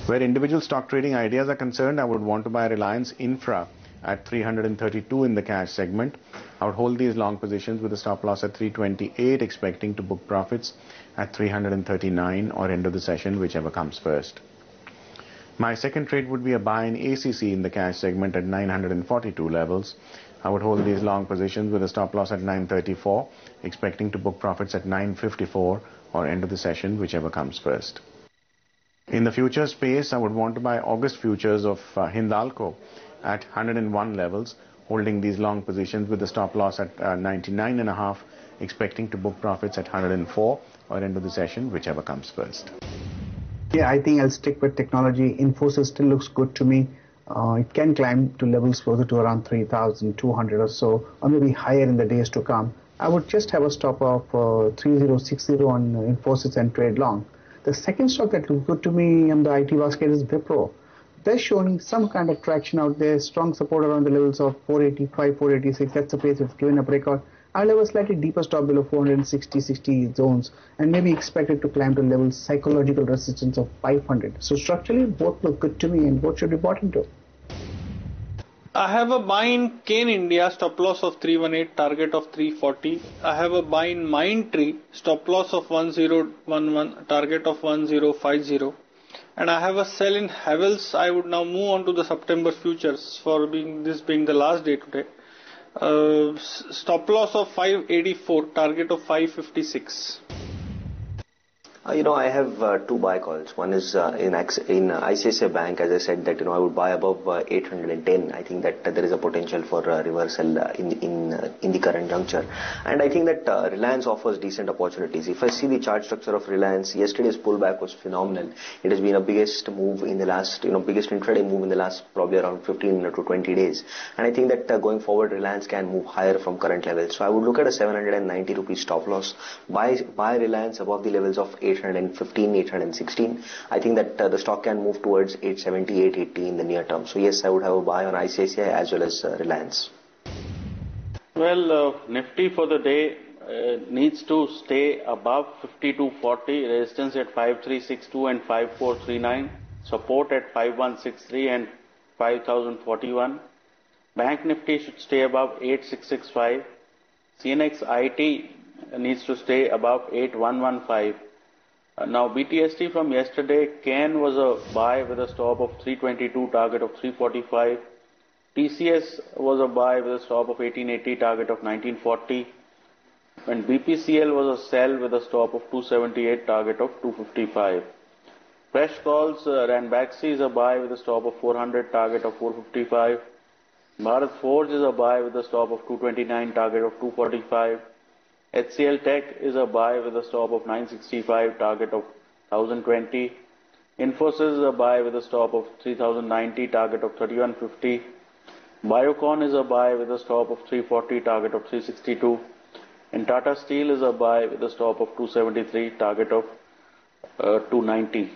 Where individual stock trading ideas are concerned, I would want to buy Reliance Infra at 332 in the cash segment. I would hold these long positions with a stop loss at 328, expecting to book profits at 339 or end of the session, whichever comes first. My second trade would be a buy in ACC in the cash segment at 942 levels. I would hold these long positions with a stop loss at 934, expecting to book profits at 954 or end of the session, whichever comes first. In the future space, I would want to buy August futures of Hindalco at 101 levels, holding these long positions with a stop loss at 99.5, expecting to book profits at 104 or end of the session, whichever comes first. Yeah, I think I'll stick with technology. Infosys still looks good to me. It can climb to levels closer to around 3,200 or so, or maybe higher in the days to come. I would just have a stop of 3060 on Infosys and trade long. The second stock that looks good to me on the IT basket is Wipro. They're showing some kind of traction out there, strong support around the levels of 485, 486. That's the place it's given a breakout. I'll have a slightly deeper stop below 460, 60 zones and maybe expect it to climb to levels psychological resistance of 500. So structurally, both look good to me and both should be bought into. I have a buy in Cairn India, stop loss of 318, target of 340. I have a buy in Mindtree, stop loss of 1011, target of 1050. And I have a sell in Havels. I would now move on to the September futures for this being the last day today. Stop loss of 584, target of 556. I have two buy calls. One is in ICICI Bank. As I said that I would buy above 810. I think that there is a potential for reversal in the current juncture, and I think that Reliance offers decent opportunities. If I see the chart structure of Reliance, yesterday's pullback was phenomenal. It has been a biggest move in the last, biggest intraday move in the last probably around 15 to 20 days. And I think that going forward, Reliance can move higher from current levels. So I would look at a 790 rupees stop loss. Buy Reliance above the levels of 815, 816. I think that the stock can move towards 870, 880 in the near term. So yes, I would have a buy on ICICI as well as Reliance. Well, Nifty for the day needs to stay above 5240, resistance at 5362 and 5439, support at 5163 and 5041. Bank Nifty should stay above 8665. CNX IT needs to stay above 8115. Now BTST from yesterday, Cairn was a buy with a stop of 322, target of 345. TCS was a buy with a stop of 1880, target of 1940. And BPCL was a sell with a stop of 278, target of 255. Fresh calls, Ranbaxy is a buy with a stop of 400, target of 455. Bharat Forge is a buy with a stop of 229, target of 245. HCL Tech is a buy with a stop of 965, target of 1020. Infosys is a buy with a stop of 3090, target of 3150. Biocon is a buy with a stop of 340, target of 362. And Tata Steel is a buy with a stop of 273, target of 290.